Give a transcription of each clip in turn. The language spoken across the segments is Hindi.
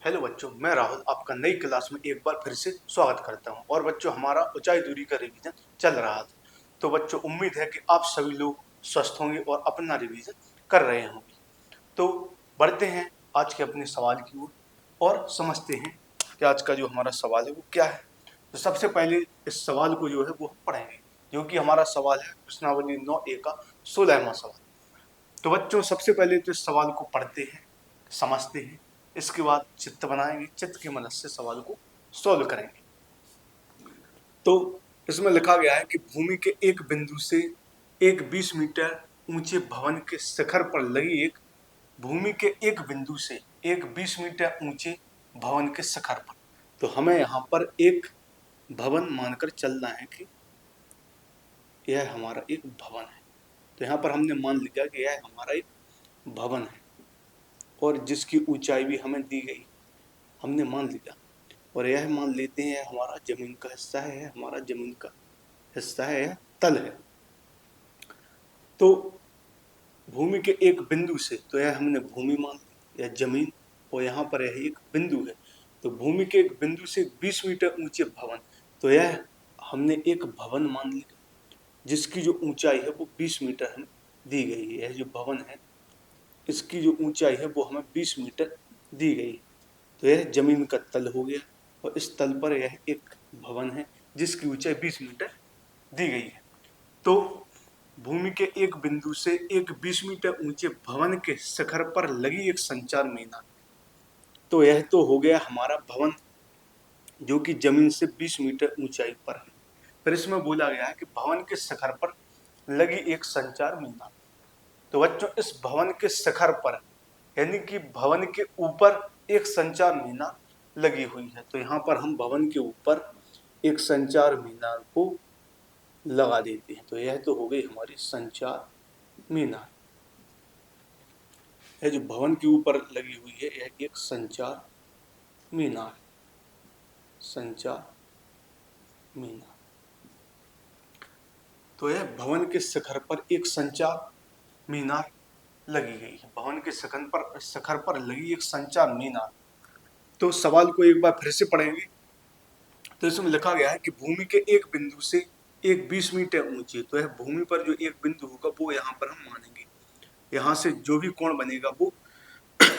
हेलो बच्चों, मैं राहुल आपका नई क्लास में एक बार फिर से स्वागत करता हूं। और बच्चों, हमारा ऊंचाई दूरी का रिवीजन चल रहा था। तो बच्चों, उम्मीद है कि आप सभी लोग स्वस्थ होंगे और अपना रिवीजन कर रहे होंगे। तो बढ़ते हैं आज के अपने सवाल की ओर और समझते हैं कि आज का जो हमारा सवाल है वो क्या है। तो सबसे पहले इस सवाल को जो है वो हम पढ़ेंगे, जो कि हमारा सवाल है प्रश्नावली 9A का 16वां सवाल। तो बच्चों, सबसे पहले तो इस सवाल को पढ़ते हैं, समझते हैं, इसके बाद चित्र बनाएंगे, चित्र की मदद से सवाल को सॉल्व करेंगे। तो इसमें लिखा गया है कि भूमि के एक बिंदु से एक 20 मीटर ऊंचे भवन के शिखर पर लगी एक भूमि के एक बिंदु से एक 20 मीटर ऊंचे भवन के शिखर पर। तो हमें यहाँ पर एक भवन मानकर चलना है कि यह हमारा एक भवन है। तो यहाँ पर हमने मान लिया कि यह हमारा एक भवन है और जिसकी ऊंचाई भी हमें दी गई, हमने मान लिया। और यह मान लेते हैं यह हमारा जमीन का हिस्सा है, यह हमारा जमीन का हिस्सा है, यह तल है। तो भूमि के एक बिंदु से, तो यह हमने भूमि मान ली, यह जमीन, और यहाँ पर यह एक बिंदु है। तो भूमि के एक बिंदु से 20 मीटर ऊंचे भवन, तो यह हमने एक भवन मान लिया जिसकी जो ऊंचाई है वो 20 मीटर हमें दी गई है। यह जो भवन है इसकी जो ऊंचाई है वो हमें 20 मीटर दी गई। तो यह जमीन का तल हो गया और इस तल पर यह एक भवन है जिसकी ऊंचाई 20 मीटर दी गई है। तो भूमि के एक बिंदु से एक 20 मीटर ऊंचे भवन के शिखर पर लगी एक संचार मीनार। तो यह तो हो गया हमारा भवन जो कि जमीन से 20 मीटर ऊंचाई पर है। फिर इसमें बोला गया है कि भवन के शिखर पर लगी एक संचार मीनार। तो बच्चों, इस भवन के शिखर पर यानी कि भवन के ऊपर एक संचार मीनार लगी हुई है। तो यहाँ पर हम भवन के ऊपर एक संचार मीनार को लगा देते हैं। तो यह तो हो गई हमारी संचार मीनार। यह जो भवन के ऊपर लगी हुई है यह एक संचार मीनार, संचार मीनार। तो यह भवन के शिखर पर एक संचार मीनार लगी गई है। भवन के शिखर पर लगी एक संचार मीनार। तो सवाल को एक बार फिर से पढ़ेंगे। तो इसमें लिखा गया है कि भूमि के एक बिंदु से एक 20 मीटर ऊंचे, तो यह भूमि पर जो एक बिंदु होगा वो यहाँ पर हम मानेंगे। यहाँ से जो भी कोण बनेगा वो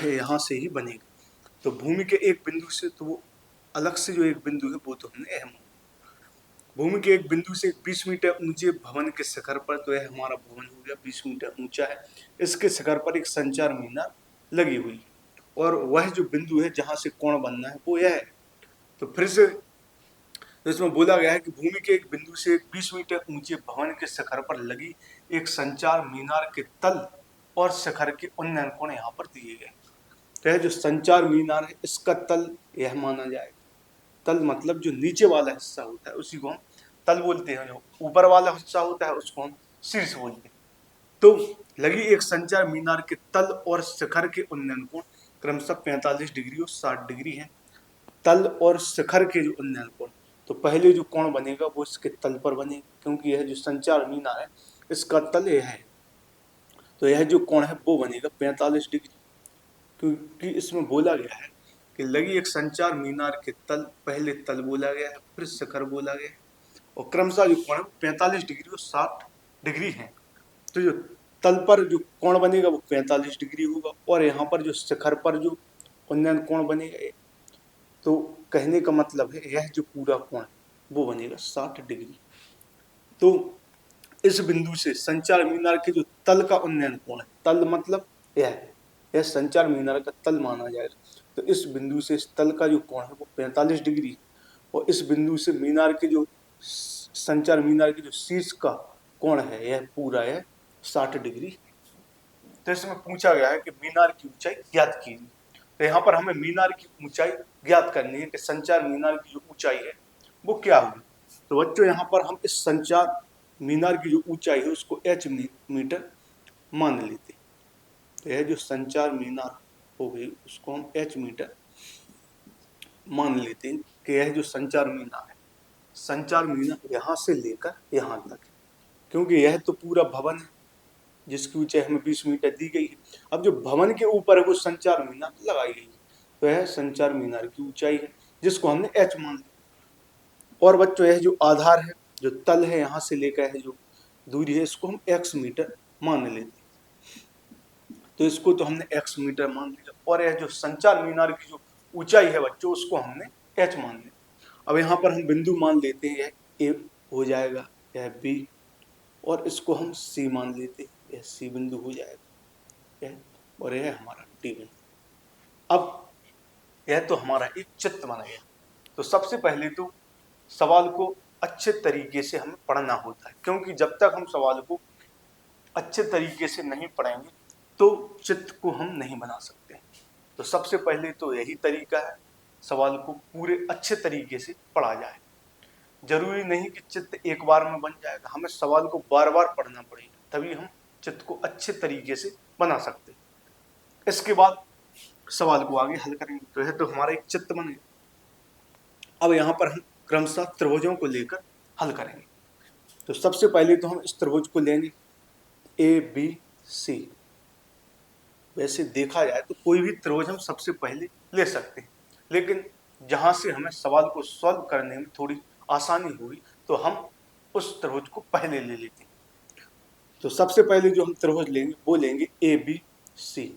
यहाँ से ही बनेगा। तो भूमि के एक बिंदु से, तो वो अलग से जो एक बिंदु है वो तो हमने अहम, भूमि के एक बिंदु से 20 मीटर ऊंचे भवन के शिखर पर, तो यह हमारा भवन हो गया 20 मीटर ऊंचा है। इसके शिखर पर एक संचार मीनार लगी हुई और वह जो बिंदु है जहां से कोण बनना है वो यह है। तो फिर से तो इसमें बोला गया है कि भूमि के एक बिंदु से 20 मीटर ऊंचे भवन के शिखर पर लगी एक संचार मीनार के तल और शिखर के उन्नयन कोण यहाँ पर दिए गए। तो यह जो संचार मीनार है इसका तल यह माना जाएगा। तल मतलब जो नीचे वाला हिस्सा होता है उसी को हम तल बोलते हैं, जो ऊपर वाला हिस्सा होता है उसको हम शीर्ष बोलते हैं। तो लगी एक संचार मीनार के तल और शिखर के उन्नयन कोण क्रमशः 45 डिग्री और 60 डिग्री है। तल और शिखर के जो उन्नयन कोण, तो पहले जो कोण बनेगा वो इसके तल पर बनेगा, क्योंकि यह जो संचार मीनार है इसका तल यह है। तो यह जो कोण है वो बनेगा 45 डिग्री, क्योंकि इसमें बोला गया है कि लगी एक संचार मीनार के तल, पहले तल बोला गया है फिर शिखर बोला गया है, और क्रमशः जो कोण है 45 डिग्री और 60 डिग्री है। तो जो तल पर जो कोण बनेगा वो 45 डिग्री होगा और यहाँ पर जो शिखर पर जो उन्नयन कोण बनेगा, तो कहने का मतलब है यह जो पूरा कोण वो बनेगा 60 डिग्री। तो इस बिंदु से संचार मीनार के जो तल का उन्नयन कोण है, तल मतलब यह संचार मीनार का तल माना जाएगा। तो इस बिंदु से इस तल का जो कोण है वो 45 डिग्री और इस बिंदु से मीनार के जो संचार मीनार के जो शीर्ष का कोण है यह पूरा है 60 डिग्री। तो इसमें पूछा गया है कि मीनार की ऊंचाई ज्ञात कीजिए। तो यहाँ पर हमें मीनार की ऊंचाई ज्ञात करनी है कि संचार मीनार की जो ऊंचाई है वो क्या होगी। तो बच्चों, यहाँ पर हम इस संचार मीनार की जो ऊंचाई है उसको h मीटर मान लेते हैं। तो यह जो संचार मीनार हो गई उसको हम h मीटर मान लेते हैं कि यह जो संचार मीनार है, संचार मीनार यहाँ से लेकर यहाँ तक, क्योंकि यह तो पूरा भवन है जिसकी ऊंचाई हमें 20 मीटर दी गई है। अब जो भवन के ऊपर है वो संचार मीनार लगाई गई है। तो यह संचार मीनार की ऊंचाई है, जिसको हमने h मान लिया। और बच्चों यह जो आधार है, जो तल है, यहाँ से लेकर है जो दूरी है, इसको हम x मीटर मान लेते हैं। तो इसको तो हमने x मीटर मान लिया, और यह जो संचार मीनार की जो ऊंचाई है बच्चों, उसको हमने h मान लिया। अब यहाँ पर हम बिंदु मान लेते हैं, यह a हो जाएगा, यह b, और इसको हम c मान लेते हैं, यह c बिंदु हो जाएगा, और यह हमारा d बिंदु। अब यह तो हमारा एक चित्र बन गया। तो सबसे पहले तो सवाल को अच्छे तरीके से हमें पढ़ना होता है, क्योंकि जब तक हम सवाल को अच्छे तरीके से नहीं पढ़ेंगे तो चित्र को हम नहीं बना सकते। तो सबसे पहले तो यही तरीका है, सवाल को पूरे अच्छे तरीके से पढ़ा जाए। जरूरी नहीं कि चित्र एक बार में बन जाएगा, हमें सवाल को बार बार पढ़ना पड़ेगा, तभी हम चित्र को अच्छे तरीके से बना सकते हैं। इसके बाद सवाल को आगे हल करेंगे। तो यह तो हमारा एक चित्र बन गया। अब यहाँ पर हम क्रमशः त्रिभुजों को लेकर हल करेंगे। तो सबसे पहले तो हम इस त्रिभुज को लेंगे ABC। वैसे देखा जाए तो कोई भी त्रिभुज हम सबसे पहले ले सकते हैं, लेकिन जहां से हमें सवाल को सॉल्व करने में थोड़ी आसानी होगी तो हम उस त्रिभुज को पहले ले लेते हैं। तो सबसे पहले जो हम त्रिभुज लेंगे वो लेंगे ABC।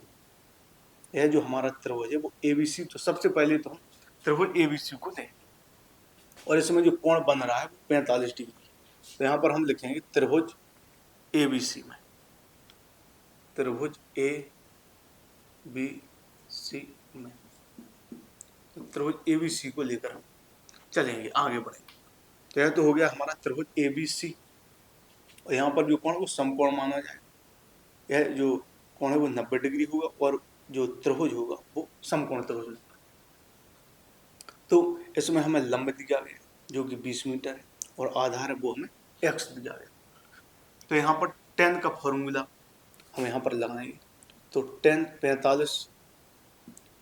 यह जो हमारा त्रिभुज है वो ABC। तो सबसे पहले तो हम त्रिभुज ABC को लेंगे, और इसमें जो कोण बन रहा है वो 45 डिग्री। तो यहाँ पर हम लिखेंगे त्रिभुज ABC में, त्रिभुज ABC में, तो त्रिभुज ABC को लेकर हम चलेंगे, आगे बढ़ेंगे। तो यह तो हो गया हमारा त्रिभुज ABC, और यहाँ पर जो कोण वो समकोण माना जाएगा। यह जो कोण है वो 90 डिग्री होगा, और जो त्रिभुज होगा वो समकोण त्रिभुज होगा। तो इसमें हमें लंब दिया गया जो कि 20 मीटर है, और आधार है वो हमें x दिया गया। तो यहाँ पर tan का फॉर्मूला हम यहाँ पर लगाएंगे। तो tan 45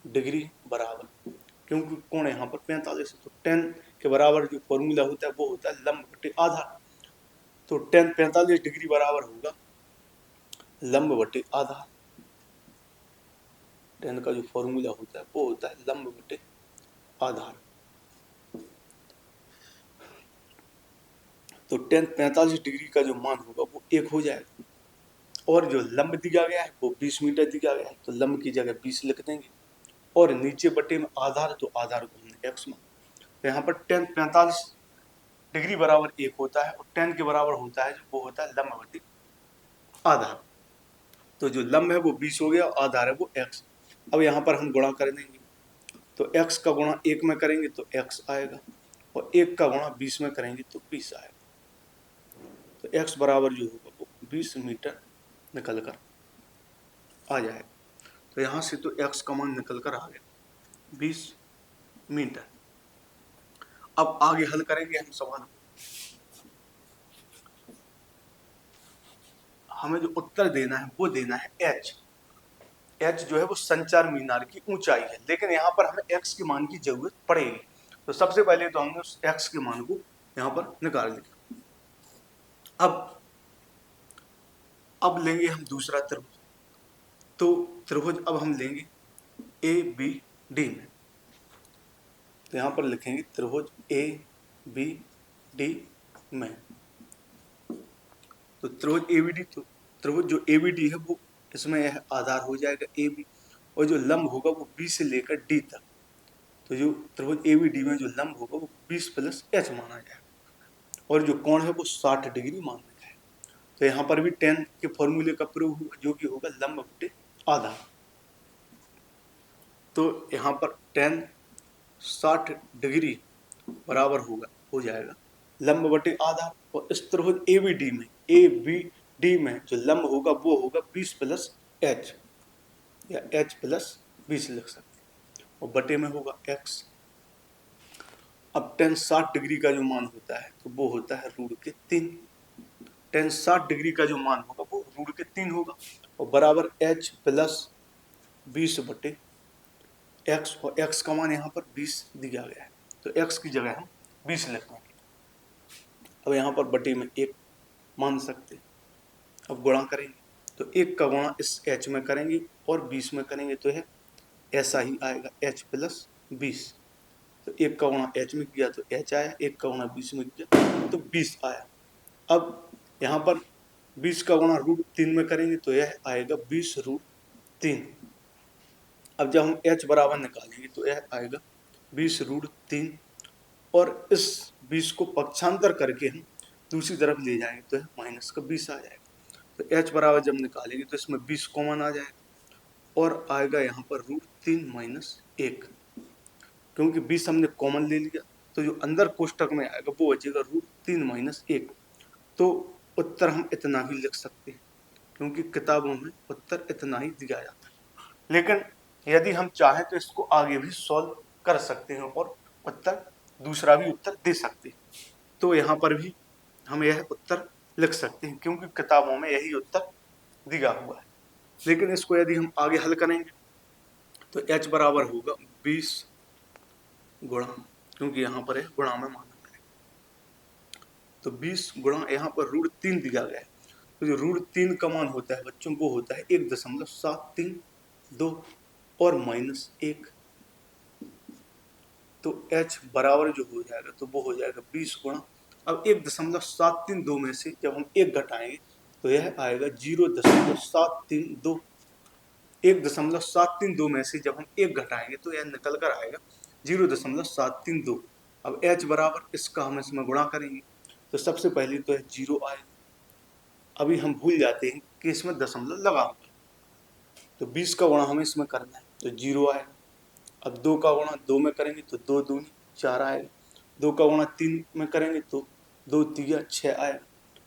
डिग्री बराबर, क्योंकि कोण यहाँ पर 45 है, तो tan के बराबर जो फॉर्मूला होता है वो होता है लंब बटे आधार। तो tan 45 डिग्री बराबर होगा लंब बटे आधार। tan का जो फॉर्मूला होता है वो होता है लंब बटे आधार। तो tan 45 डिग्री का जो मान होगा वो 1 हो जाएगा, और जो लंब दिया गया है वो 20 मीटर दिया गया है, तो लंब की जगह 20 लिख देंगे, और नीचे बटे में आधार, तो आधार को हमने x माना। तो यहाँ पर tan 45 डिग्री बराबर 1 होता है, और tan के बराबर होता है वो होता है लंब बटे आधार। तो जो लंब है वो 20 हो गया, आधार है वो x। अब यहाँ पर हम गुणा कर देंगे, तो x का गुणा 1 में करेंगे तो x आएगा, और 1 का गुणा 20 में करेंगे तो 20 आएगा। तो x बराबर जो होगा वो 20 मीटर निकल कर आ जाएगा। तो यहाँ से तो x का मान निकल कर आ गया 20 मीटर। अब आगे हल करेंगे हम सवाल। हमें जो उत्तर देना है वो देना है h। h जो है वो संचार मीनार की ऊंचाई है, लेकिन यहाँ पर हमें x के मान की जरूरत पड़ेगी। तो सबसे पहले तो हमने उस x के मान को यहाँ पर निकाल लिया। अब लेंगे हम दूसरा त्रिभुज। तो त्रिभुज अब हम लेंगे ABD में। तो यहाँ पर लिखेंगे त्रिभुज ABD में। तो त्रिभुज ABD, तो त्रिभुज जो ABD है वो इसमें यह आधार हो जाएगा AB, और जो लंब होगा वो B से लेकर D तक। तो जो त्रिभुज ABD में जो लंब होगा वो 20 प्लस h माना जाएगा, और जो कोण है वो 60 डिग्री माना जाएगा। तो यहाँ पर भी tan के फॉर्मूले का प्रयोग होगा, जो कि होगा लंब बटे आधार। तो यहाँ पर tan 60 डिग्री बराबर हो जाएगा लंब बटे आधार, और इस त्रिभुज ABD में जो लंब होगा वो होगा 20 प्लस h, या h प्लस 20 लिख सकते हैं, और बटे में होगा x। अब tan 60 डिग्री का जो मान होता है तो वो होता है √3। tan 60 डिग्री का जो मान होगा वो √3 होगा, और बराबर h प्लस 20 बटे x, और x का मान यहाँ पर 20 दिया गया है, तो x की जगह हम 20 लिख देंगे। अब यहाँ पर बटे में 1 मान सकते। अब गुणा करेंगे, तो 1 का गुणा इस h में करेंगे और 20 में करेंगे तो है ऐसा ही आएगा h प्लस 20। तो 1 का गुणा h में किया तो h आया, 1 का गुणा 20 में किया तो 20 आया। अब यहाँ पर 20 का गुणा √3 में करेंगे तो यह आएगा 20√3। अब जब हम h बराबर निकालेंगे तो यह आएगा 20√3 और इस 20 को पक्षांतर करके हम दूसरी तरफ ले जाएंगे तो यह माइनस का 20 आ जाएगा। तो h बराबर जब निकालेंगे तो इसमें 20 कॉमन आ जाएगा और आएगा यहाँ पर √3 माइनस 1। क्योंकि 20 हमने कॉमन ले लिया तो जो अंदर कोष्टक में आएगा वो बचेगा √3 माइनस 1। तो उत्तर हम इतना ही लिख सकते हैं क्योंकि किताबों में उत्तर इतना ही दिया जाता है। लेकिन यदि हम चाहें तो इसको आगे भी सॉल्व कर सकते हैं और उत्तर दूसरा भी उत्तर दे सकते हैं। तो यहाँ पर भी हम यह उत्तर लिख सकते हैं क्योंकि किताबों में यही उत्तर दिया हुआ है। लेकिन इसको यदि हम आगे हल करेंगे तो h बराबर होगा 20 गुणा, क्योंकि यहाँ पर है गुणा में माना जाएगा, तो 20 गुणा यहाँ पर √3 दिया गया है। तो जो √3 का मान होता है बच्चों वो होता है 1.732 और माइनस 1। तो h बराबर जो हो जाएगा तो वो हो जाएगा 20 गुणा, अब 1.732 में से जब हम 1 घटाएंगे तो यह आएगा 0.732। 1.732 में से जब हम 1 घटाएंगे तो यह निकल कर आएगा 0.732। अब h बराबर इसका हम इसमें गुणा करेंगे तो सबसे पहले तो यह 0 आएगा। अभी हम भूल जाते हैं कि इसमें दशमलव लगा हुआ है, तो 20 का गुणा हमें इसमें करना है तो 0 आएगा। अब 2 का गुणा 2 में करेंगे तो 2 दूनी 4 आएगा। 2 का गुणा 3 में करेंगे तो 2 तिया 6 आएगा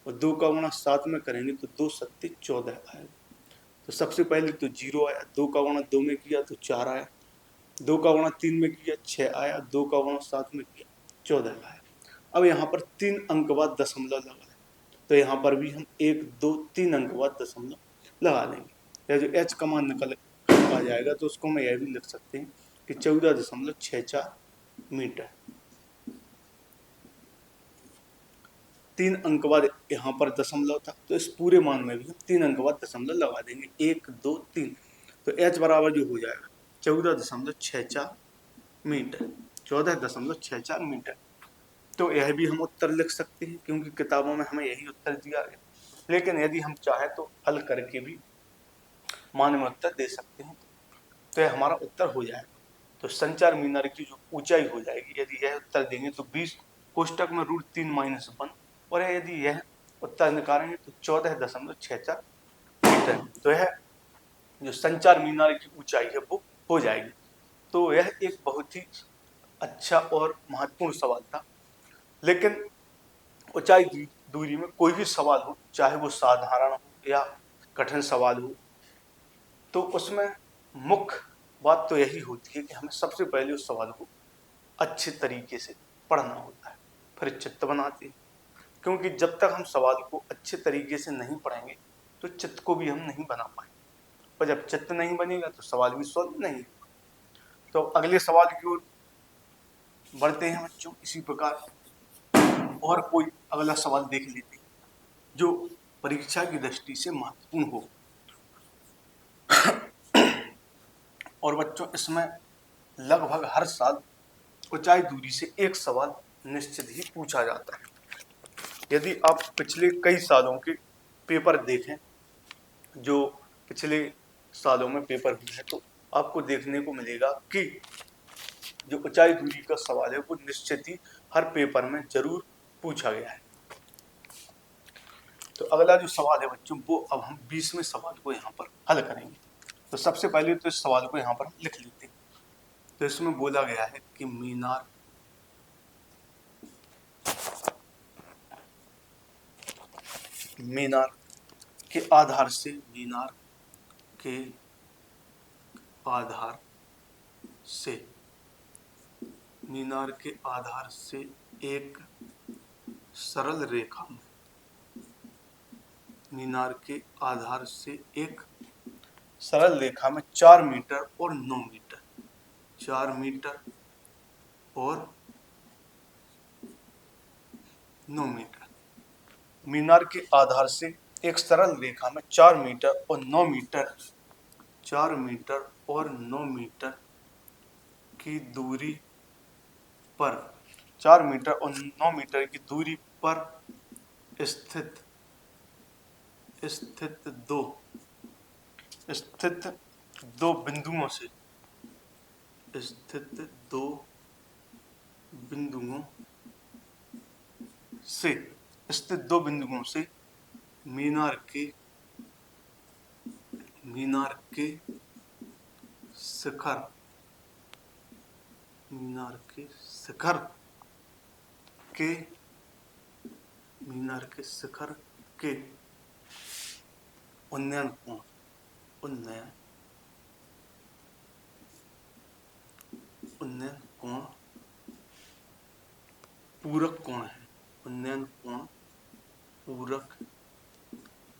और 2 का गुणा 7 में करेंगे तो 2 सत्ते 14 आएगा। तो सबसे पहले तो 0 आया, 2 का गुणा 2 में किया तो 4 आया, 2 का गुणा 3 में किया 6 आया, 2 का गुणा 7 में किया 14 आया। अब यहाँ पर 3 अंक बाद दशमलव लगा है तो यहाँ पर भी हम 1 2 3 अंक बाद दशमलव लगा लेंगे। या जो h का मान निकल आ जाएगा तो उसको मैं यह भी लिख सकते हैं कि 14.64 मीटर। 3 अंक बाद यहाँ पर दशमलव था तो इस पूरे मान में भी हम 3 अंक बाद दशमलव लगा देंगे 1 2 3। तो h बराबर जो हो जाएगा 14.64 मीटर, 14.64 मीटर। तो यह भी हम उत्तर लिख सकते हैं क्योंकि किताबों में हमें यही उत्तर दिया गया। लेकिन यदि हम चाहें तो हल करके भी मान में उत्तर दे सकते हैं तो यह हमारा उत्तर हो जाएगा। तो संचार मीनार की जो ऊंचाई हो जाएगी, यदि यह उत्तर देंगे तो 20 कोष्टक में √3 माइनस 1 और यदि यह उत्तर निकालेंगे तो 14.64 मीटर। तो यह जो संचार मीनार की ऊंचाई है वो हो जाएगी। तो यह एक बहुत ही अच्छा और महत्वपूर्ण सवाल था। लेकिन ऊंचाई दूरी में कोई भी सवाल हो, चाहे वो साधारण हो या कठिन सवाल हो, तो उसमें मुख्य बात तो यही होती है कि हमें सबसे पहले उस सवाल को अच्छे तरीके से पढ़ना होता है, फिर चित्त बनाते हैं। क्योंकि जब तक हम सवाल को अच्छे तरीके से नहीं पढ़ेंगे तो चित्त को भी हम नहीं बना पाएंगे, और जब चित्त नहीं बनेगा तो सवाल भी सॉल्व नहीं होगा। तो अगले सवाल की ओर बढ़ते हैं बच्चों। इसी प्रकार और कोई अगला सवाल देख लेते हैं जो परीक्षा की दृष्टि से महत्वपूर्ण हो। और बच्चों इसमें लगभग हर साल ऊंचाई दूरी से एक सवाल निश्चित ही पूछा जाता है। यदि आप पिछले कई सालों के पेपर देखें, जो पिछले सालों में पेपर हुए हैं, तो आपको देखने को मिलेगा कि जो ऊंचाई दूरी का सवाल है वो निश्चित ही हर पेपर में जरूर पूछा गया है। तो अगला जो सवाल है बच्चों वो अब हम 20वें सवाल को यहाँ पर हल करेंगे। तो सबसे पहले तो इस सवाल को यहाँ पर लिख लेते हैं। तो इसमें बोला गया है कि मीनार के आधार से एक सरल रेखा में मीनार के आधार से एक सरल रेखा में 4 मीटर और 9 मीटर 4 मीटर और 9 मीटर मीनार के आधार से एक सरल रेखा में 4 मीटर और 9 मीटर 4 मीटर और 9 मीटर की दूरी पर 4 मीटर और 9 मीटर की दूरी पर स्थित स्थित दो स्थित दो बिंदुओं से स्थित दो बिंदुओं से स्थित दो बिंदुओं से मीनार के शिखर मीनार के शिखर के मीनार के शिखर के उन्नयन कोण उन्नयन उन्नयन कोण पूरक कोण है उन्नयन कोण पूरक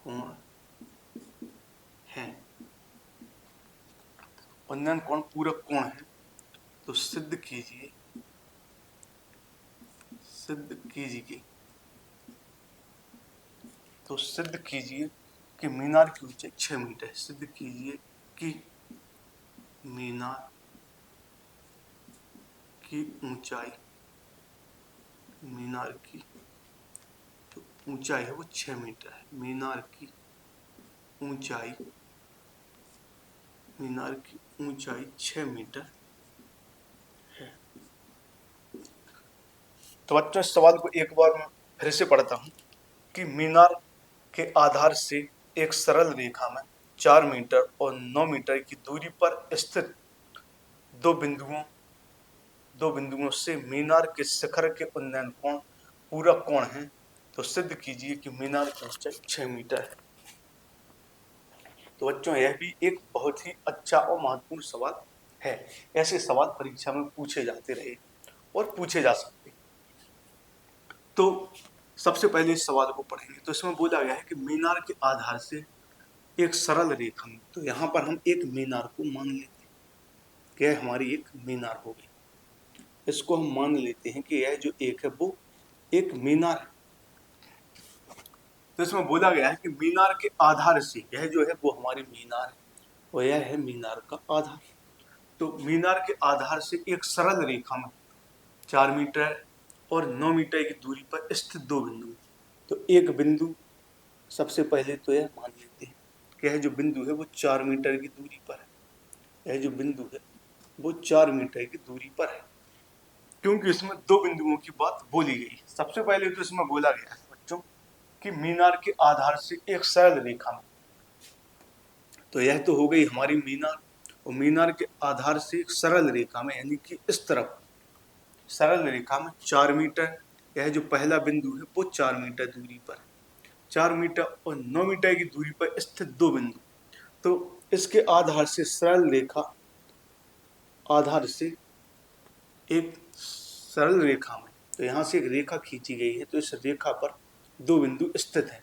कोण है उन्नयन कोण पूरक कोण है तो सिद्ध कीजिए कि मीनार की ऊंचाई 6 मीटर है। सिद्ध कीजिए कि मीनार की ऊंचाई जो ऊंचाई है वो 6 मीटर है। मीनार की ऊंचाई 6 मीटर है। तो बच्चों इस सवाल को एक बार मैं फिर से पढ़ता हूँ कि मीनार के आधार से एक सरल रेखा में 4 मीटर और 9 मीटर की दूरी पर स्थित दो बिंदुओं से मीनार के शिखर के उन्नयन कोण पूरक कोण है तो सिद्ध कीजिए कि मीनार की ऊंचाई 6 मीटर है। तो बच्चों यह भी एक बहुत ही अच्छा और महत्वपूर्ण सवाल है। ऐसे सवाल परीक्षा में पूछे जाते रहे और पूछे जा सकते। तो सबसे पहले इस सवाल को पढ़ेंगे। तो इसमें बोला गया है कि मीनार के आधार से एक सरल रेखा में, तो यहाँ पर हम एक मीनार को मान लेते हैं कि यह हमारी एक मीनार हो गई। इसको हम मान लेते हैं कि यह जो एक है वो एक मीनार है। तो इसमें बोला गया है कि मीनार के आधार से यह जो है वो हमारी मीनार है और यह है मीनार का आधार। तो मीनार के आधार से एक सरल रेखा में 4 मीटर और 9 मीटर की दूरी पर स्थित दो बिंदु। तो एक बिंदु सबसे पहले तो यह मान लेते हैं कि यह जो बिंदु है वो 4 मीटर की दूरी पर है। यह जो बिंदु है वो 4 मीटर की दूरी पर है, क्योंकि इसमें दो बिंदुओं की बात बोली गई। सबसे पहले तो इसमें बोला गया है बच्चों कि मीनार के आधार से एक सरल रेखा में, तो यह तो हो गई हमारी मीनार। और मीनार के आधार से एक सरल रेखा में यानी कि इस तरफ सरल रेखा में 4 मीटर, यह जो पहला बिंदु है वो 4 मीटर दूरी पर है। 4 मीटर और 9 मीटर की दूरी पर स्थित दो बिंदु। तो इसके आधार से सरल रेखा आधार से एक सरल रेखा में, तो यहाँ से एक रेखा खींची गई है। तो इस रेखा पर दो बिंदु स्थित हैं।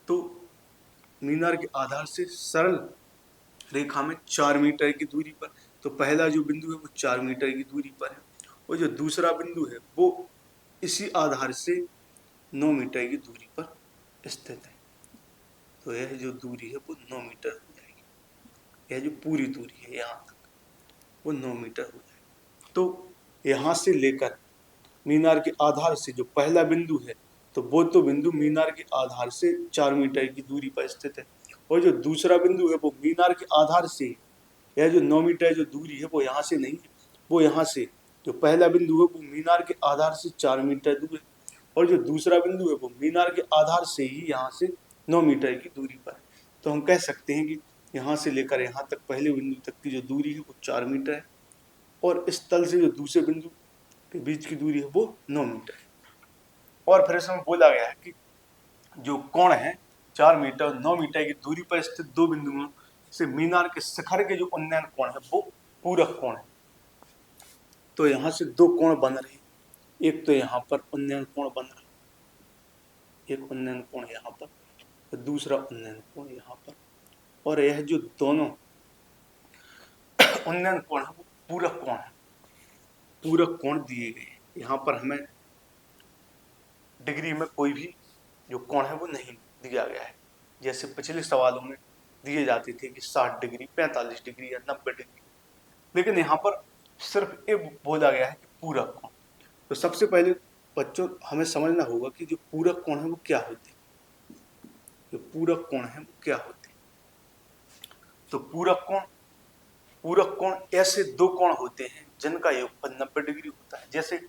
तो मीनार के आधार से सरल रेखा में 4 मीटर की दूरी पर, तो पहला जो बिंदु है वो 4 मीटर की दूरी पर है और जो दूसरा बिंदु है वो इसी आधार से 9 मीटर की दूरी पर स्थित है। तो यह जो दूरी है वो 9 मीटर हो जाएगी। यह जो पूरी दूरी है यहाँ तक वो 9 मीटर हो जाएगी। तो यहाँ से लेकर मीनार के आधार से जो पहला बिंदु है, तो वो तो बिंदु मीनार के आधार से 4 मीटर की दूरी पर स्थित है और जो दूसरा बिंदु है वो मीनार के आधार से, यह जो 9 मीटर जो दूरी है वो यहाँ से नहीं है, वो यहाँ से जो पहला बिंदु है वो मीनार के आधार से 4 मीटर दूर है और जो दूसरा बिंदु है वो मीनार के आधार से ही यहाँ से 9 मीटर की दूरी पर है। तो हम कह सकते हैं कि यहाँ से लेकर यहाँ तक पहले बिंदु तक की जो दूरी है वो 4 मीटर है और इस तल से जो दूसरे बिंदु के बीच की दूरी है वो 9 मीटर है। और फिर इसमें बोला गया है कि जो कोण है 4 मीटर और 9 मीटर की दूरी पर स्थित दो बिंदुओं से मीनार के शिखर के जो उन्नयन कोण है वो पूरक कोण है। तो यहाँ से दो कोण बन रहे हैं, एक तो यहाँ पर उन्नयन कोण बन रहा है, एक उन्नयन कोण यहाँ पर और दूसरा उन्नयन कोण यहाँ पर, और यह जो दोनों उन्नयन कोण है वो पूरक कोण है। पूरक कोण दिए गए हैं। यहाँ पर हमें डिग्री में कोई भी जो कोण है वो नहीं दिया गया है। जैसे पिछले सवालों में दिए जाते थे कि 60 डिग्री, 45 डिग्री या 90 डिग्री, लेकिन यहाँ पर सिर्फ ये बोला गया है कि पूरक कोण। तो सबसे पहले बच्चों हमें समझना होगा कि जो पूरक कोण है वो क्या होते हैं। जो पूरक कोण है वो क्या होते हैं। तो पूरक कोण ऐसे दो कोण होते हैं जिनका योगफल 90 डिग्री होता है। जैसे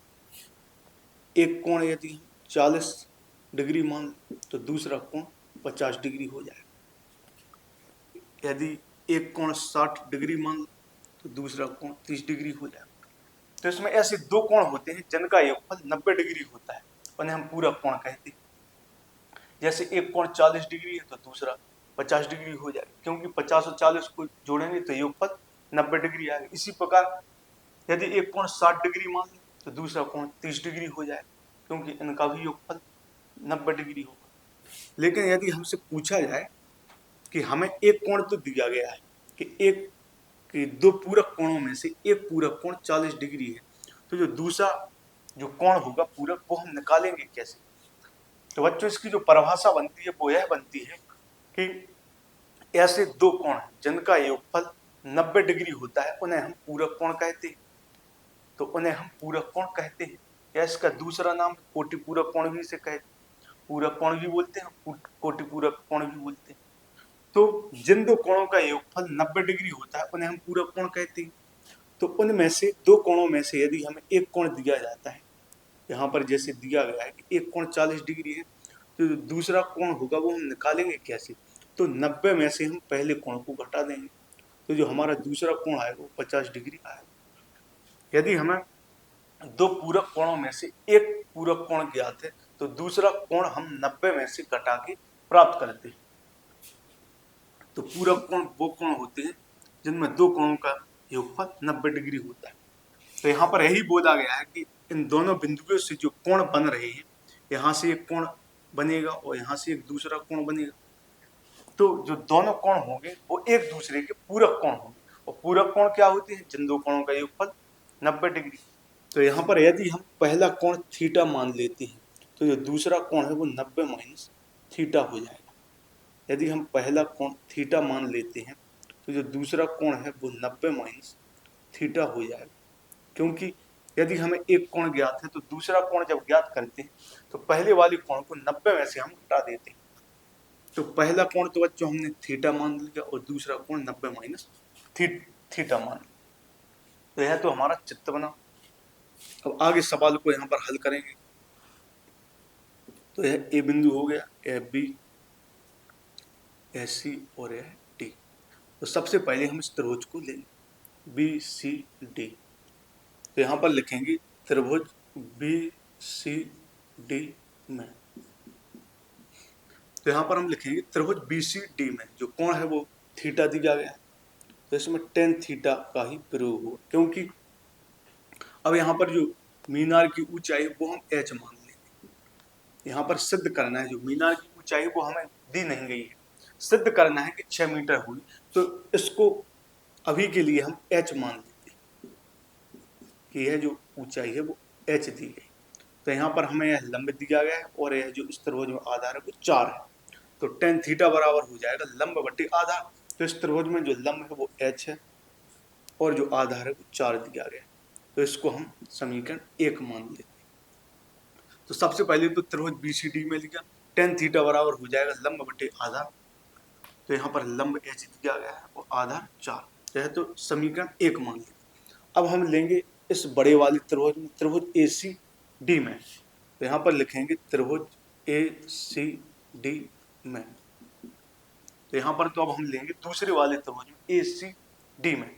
एक कोण यदि हम 40 डिग्री मान लें तो दूसरा कोण 50 डिग्री हो जाएगा। यदि एक कोण 60 डिग्री मान लें तो दूसरा कोण 30 डिग्री हो जाएगा। तो इसमें ऐसे दो कोण होते हैं जिनका योगफल 90 डिग्री होता है, उन्हें हम पूरक कोण कहते हैं। जैसे एक कोण 40 डिग्री है तो दूसरा 50 डिग्री हो जाएगा, क्योंकि 50 और 40 को जोड़ेंगे तो योगफल 90 डिग्री आएगा। इसी प्रकार यदि एक कोण 60 डिग्री मान लें तो दूसरा कोण 30 डिग्री हो जाएगा, क्योंकि इनका भी योगफल 90 डिग्री होगा। लेकिन यदि हमसे पूछा जाए कि हमें एक कोण तो दिया गया है कि दो पूरक कोणों में से एक पूरक कोण 40 डिग्री है, तो जो दूसरा जो कोण होगा पूरक वो हम निकालेंगे कैसे। तो बच्चों इसकी जो परिभाषा बनती है वो यह बनती है कि ऐसे दो कोण जिनका योगफल 90 डिग्री होता है उन्हें हम पूरक कोण कहते हैं। तो उन्हें हम पूरक कोण कहते हैं, या इसका दूसरा नाम कोटि पूरक कोण भी इसे कहते हैं। पूरक कोण भी बोलते हैं, कोटि पूरक कोण भी बोलते हैं। तो जिन दो कोणों का योगफल 90 डिग्री होता है उन्हें हम पूरक कोण कहते हैं। तो उनमें से दो कोणों में से यदि हमें एक कोण दिया जाता है, यहाँ पर जैसे दिया गया है कि एक कोण 40 डिग्री है, तो जो दूसरा कोण होगा वो हम निकालेंगे कैसे। तो 90 में से हम पहले कोण को घटा देंगे, तो जो हमारा दूसरा कोण आएगा वो 50 डिग्री आएगा। यदि हमें दो पूरक कोणों में से एक पूरक कोण ज्ञात है तो दूसरा कोण हम 90 में से घटा के प्राप्त करते हैं। तो पूरक कोण वो कोण होते हैं जिनमें दो कोणों का योगफल 90 डिग्री होता है। तो यहाँ पर यही बोला गया है कि इन दोनों बिंदुओं से जो कोण बन रहे हैं, यहाँ से एक कोण बनेगा और यहाँ से एक दूसरा कोण बनेगा। तो जो दोनों कोण होंगे वो एक दूसरे के पूरक कोण होंगे। और पूरक कोण क्या होते हैं, जिन दो कोणों का योगफल 90 डिग्री। तो यहाँ पर यदि हम पहला कोण थीटा मान लेते हैं तो जो दूसरा कोण है वो 90 माइनस थीटा हो जाएगा। यदि हम पहला कोण थीटा मान लेते हैं तो जो दूसरा कोण है वो 90 माइनस थीटा हो जाएगा, क्योंकि यदि हमें एक कोण ज्ञात है तो दूसरा कोण जब ज्ञात करते हैं तो पहले वाले कोण को 90 में से हम घटा देते हैं। तो पहला कोण तो बच्चों हमने थीटा मान लिया और दूसरा कोण 90 माइनस थीटा मान लिया। तो यह तो हमारा चित्र बना। अब आगे सवाल को यहाँ पर हल करेंगे। तो यह ए बिंदु हो गया, यह बी, यह सी और यह डी। तो सबसे पहले हम इस त्रिभुज को लेंगे बी सी डी। तो यहाँ पर लिखेंगे त्रिभुज बी सी डी में। तो यहाँ पर हम लिखेंगे त्रिभुज बी सी डी में जो कोण है वो थीटा दिया गया है, तो इसमें टेन थीटा का ही प्रयोग होगा, क्योंकि अब यहाँ पर जो मीनार की ऊंचाई है वो हम एच मान लेंगे। यहाँ पर सिद्ध करना है, जो मीनार की ऊंचाई वो हमें दी नहीं गई है, सिद्ध करना है कि 6 मीटर हुई। तो इसको अभी के लिए हम एच मान लेते हैं कि यह जो ऊंचाई है वो एच दी गई। तो यहाँ पर हमें यह लंब दिया गया है और यह जो इस त्रिभुज में आधार है वो 4 है। तो टेन थीटा बराबर हो जाएगा लंब बटे आधार। तो इस त्रिभुज में जो लंब है वो एच है और जो आधार है वो 4 दिया गया है। तो इसको हम समीकरण 1 मान लेते हैं। तो सबसे पहले तो त्रिभुज बीसीडी में लिखा टेन थीटा बराबर हो जाएगा लंब बटे आधार। तो यहाँ पर लंब एच दिया गया है और आधार 4, यह तो समीकरण 1 मान लेते हैं। अब हम लेंगे इस बड़े वाले त्रिभुज में, त्रिभुज ए सी डी में। तो यहाँ पर लिखेंगे त्रिभुज ए सी डी में। तो यहाँ पर तो अब हम लेंगे दूसरे वाले त्रिभुज में ए सी डी में।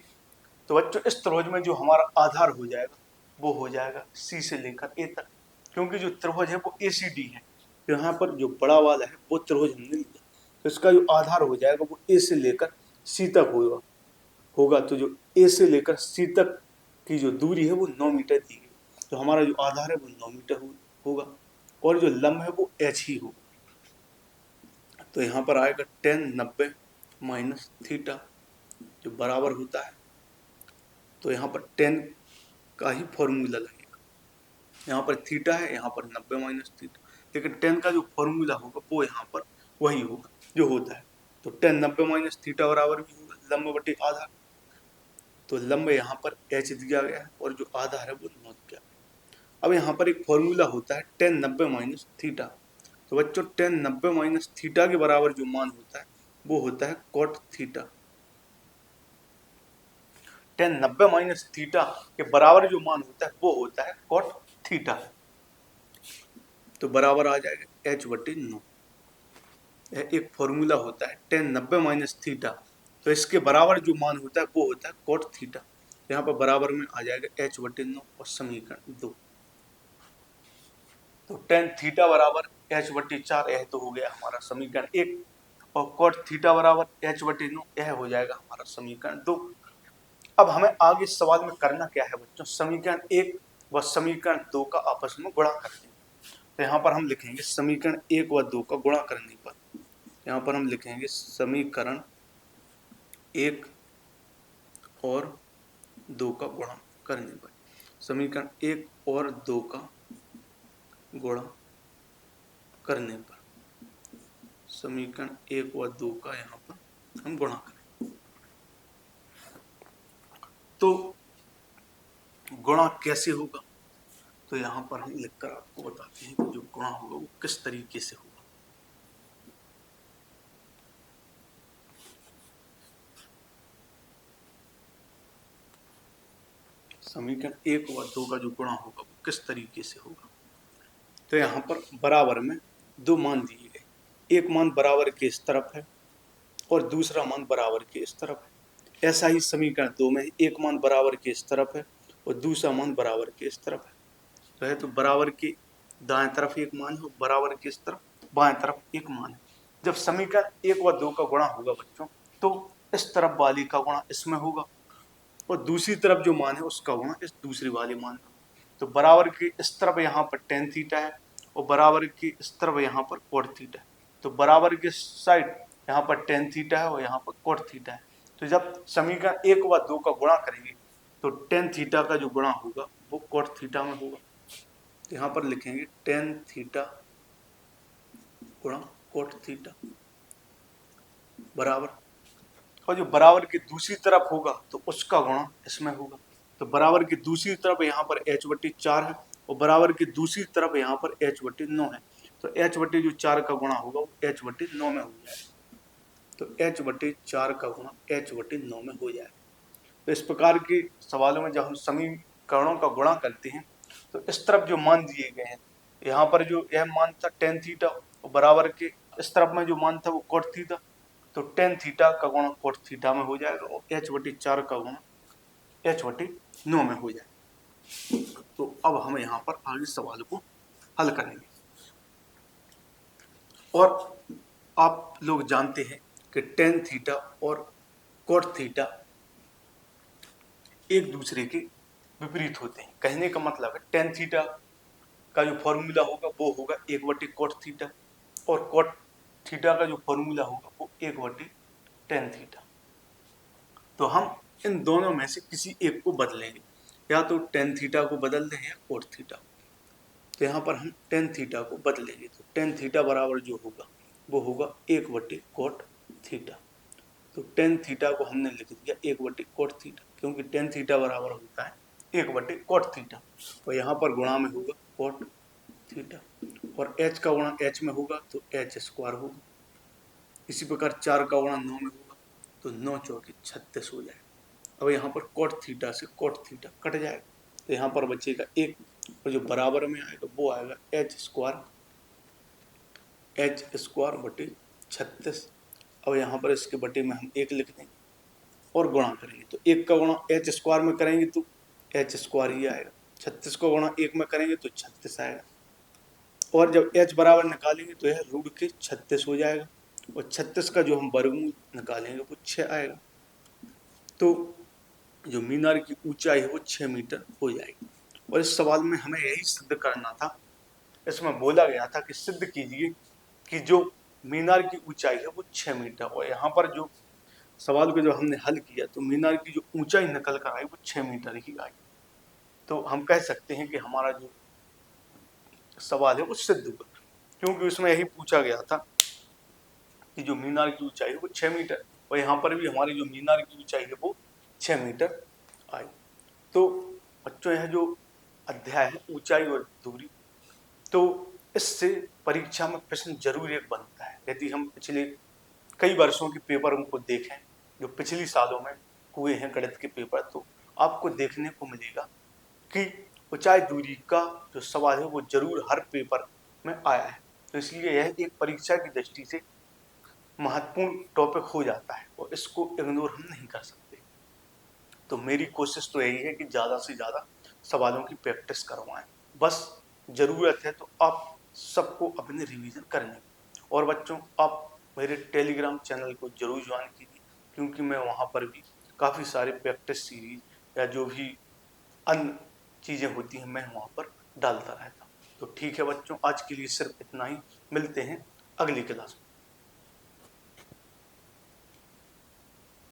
तो बच्चों इस त्रिभुज में जो हमारा आधार हो जाएगा वो हो जाएगा सी से लेकर ए तक, क्योंकि जो त्रिभुज है वो ए सी डी है। तो यहाँ पर जो बड़ा वाला है वो त्रिभुज हमने लिया, तो इसका जो आधार हो जाएगा वो ए से लेकर सी तक होगा। तो जो ए से लेकर सी तक की जो दूरी है वो 9 मीटर दी गई। तो हमारा जो आधार है वो 9 मीटर होगा और जो लंब है वो एच ही होगा। तो यहाँ पर आएगा टेन 90 माइनस थीटा जो बराबर होता है, तो यहाँ पर टेन का ही फॉर्मूला लगेगा। यहाँ पर थीटा है, यहाँ पर 90 माइनस थीटा, लेकिन टेन का जो फॉर्मूला होगा वो यहाँ पर वही होगा जो होता है तो tan 90 माइनस थीटा बराबर भी होगा लंब बटे आधार। तो लंब यहाँ पर h दिया गया है और जो आधार है वो 9 दिया गया। अब यहाँ पर एक फॉर्मूला होता है tan 90 माइनस थीटा। तो बच्चों tan 90 माइनस थीटा के बराबर जो मान होता है वो होता है cot theta. tan 90 minus theta के बराबर जो मान होता है वो होता है cot थीटा। तो बराबर आ जाएगा h बटे 9। यह एक फॉर्मूला होता है tan 90 माइनस थीटा। तो इसके बराबर जो मान होता है वो होता है cot थीटा। यहाँ पर बराबर में आ जाएगा h बटे 9 और समीकरण 2। तो tan थीटा बराबर h बटे 4 यह तो हो गया हमारा समीकरण 1 और cot थीटा बराबर h बटे 9 यह हो जाएगा हमारा समीकरण 2। अब हमें आगे सवाल में करना क्या है बच्चों, समीकरण 1 व समीकरण 2 का आपस में गुणा करते हैं। तो यहाँ पर हम लिखेंगे समीकरण 1 व 2 का गुणा करने पर, यहाँ पर हम लिखेंगे समीकरण 1 और 2 का गुणा करने पर, समीकरण 1 और 2 का गुणा करने पर, समीकरण 1 व 2 का यहाँ पर हम गुणा करें। तो गुणा कैसे होगा, तो यहाँ पर हम लिखकर आपको बताते हैं कि जो गुणा होगा वो किस तरीके से होगा। समीकरण 1 व 2 का जो गुणा होगा वो किस तरीके से होगा। तो यहाँ पर बराबर में दो मान दिए गए, एक मान बराबर के इस तरफ है और दूसरा मान बराबर के इस तरफ है। ऐसा ही समीकरण 2 में एक मान बराबर के इस तरफ है और दूसरा मान बराबर के इस तरफ है। तो बराबर के दाएं तरफ एक मान है, बराबर के इस तरफ बाएं तरफ एक मान है। जब समीकरण 1 व 2 का गुणा होगा बच्चों तो इस तरफ वाली का गुणा इसमें होगा और दूसरी तरफ जो मान है उसका गुणा इस दूसरी वाले मान में। तो बराबर की इस तरफ यहाँ पर tan थीटा है और बराबर की इस तरफ यहाँ पर cot थीटा है। तो बराबर की साइड यहाँ पर tan थीटा है और यहाँ पर cot थीटा है। तो जब समीकरण 1 व 2 का गुणा करेंगे तो tan थीटा का जो गुणा होगा वो cot थीटा में होगा। तो यहाँ पर लिखेंगे tan थीटा गुणा cot थीटा बराबर, और जो बराबर की दूसरी तरफ होगा तो उसका गुणा इसमें होगा। तो बराबर की दूसरी तरफ यहाँ पर h बटे 4 है और बराबर की दूसरी तरफ यहाँ पर h बटे 9 है। तो h बटे जो 4 का गुणा होगा वो h बटे 9 में हो जाएगा। तो h बटे 4 का गुणा h बटे 9 में हो जाएगा। तो इस प्रकार के सवालों में जब हम समीकरणों का गुणा करते हैं तो इस तरफ जो मान दिए गए हैं, यहाँ पर जो यह मान था tan थीटा और बराबर के इस तरफ में जो मान था वो cot थीटा, तो tan थीटा का गुणा cot थीटा में हो जाएगा और h बटे 4 का गुणा h बटे 9 में हो जाएगा। तो अब हम यहाँ पर आगे सवाल को हल करेंगे। और आप लोग जानते हैं कि tan थीटा और cot थीटा एक दूसरे के विपरीत होते हैं। कहने का मतलब है tan थीटा का जो फॉर्मूला होगा वो होगा 1 बटे cot थीटा और cot थीटा का जो फॉर्मूला होगा वो 1 बटे tan थीटा। तो हम इन दोनों में से किसी एक को बदलेंगे, या तो tan थीटा को बदल दें या cot थीटा। तो यहाँ पर हम tan थीटा को बदलेंगे तो tan थीटा बराबर जो होगा वो होगा 1 बटे cot थीटा। तो tan थीटा को हमने लिख दिया 1 बटे cot थीटा, क्योंकि tan थीटा बराबर होता है 1 बटे cot थीटा। और यहाँ पर गुणा में होगा cot थीटा और h का गुणा h में होगा तो h स्क्वायर होगा। इसी प्रकार 4 का गुणा 9 में होगा तो 9 चौके 36 हो जाएगा। अब यहाँ पर cot थीटा से cot थीटा कट जाएगा तो यहाँ पर बचेगा 1 और जो बराबर में आएगा वो आएगा h स्क्वायर बटे 36। अब यहाँ पर इसके बटे में हम 1 लिख देंगे और गुणा करेंगे तो 1 का गुणा h स्क्वायर में करेंगे तो h स्क्वायर ही आएगा, 36 को गुणा 1 में करेंगे तो 36 आएगा और जब h बराबर निकालेंगे तो यह रूट के 36 हो जाएगा और 36 का जो हम वर्गमूल निकालेंगे वो 6 आएगा। तो जो मीनार की ऊंचाई है वो 6 मीटर हो जाएगी। और इस सवाल में हमें यही सिद्ध करना था, इसमें बोला गया था कि सिद्ध कीजिए कि जो मीनार की ऊंचाई है वो 6 मीटर, और यहाँ पर जो सवाल को जब हमने हल किया तो मीनार की जो ऊंचाई निकल कर आई वो 6 मीटर ही आई। तो हम कह सकते हैं कि हमारा जो सवाल है वो सिद्ध हुआ, क्योंकि उसमें यही पूछा गया था कि जो मीनार की ऊंचाई है वो 6 मीटर, और यहाँ पर भी हमारी जो मीनार की ऊंचाई है वो 6 मीटर आई। तो बच्चों यह जो अध्याय है ऊंचाई और दूरी, तो इससे परीक्षा में प्रश्न जरूर एक बनता है। यदि हम पिछले कई वर्षों के पेपरों को देखें, जो पिछली सालों में हुए हैं गणित के पेपर, तो आपको देखने को मिलेगा कि ऊंचाई दूरी का जो सवाल है वो जरूर हर पेपर में आया है। तो इसलिए यह एक परीक्षा की दृष्टि से महत्वपूर्ण टॉपिक हो जाता है और इसको इग्नोर हम नहीं कर सकते। तो मेरी कोशिश तो यही है कि ज़्यादा से ज़्यादा सवालों की प्रैक्टिस करवाएं। बस ज़रूरत है तो आप सबको अपने रिवीजन करने की। और बच्चों, आप मेरे टेलीग्राम चैनल को जरूर ज्वाइन कीजिए, क्योंकि मैं वहाँ पर भी काफ़ी सारे प्रैक्टिस सीरीज या जो भी अन्य चीज़ें होती हैं मैं वहाँ पर डालता रहता हूँ। तो ठीक है बच्चों, आज के लिए सिर्फ इतना ही। मिलते हैं अगली क्लास में।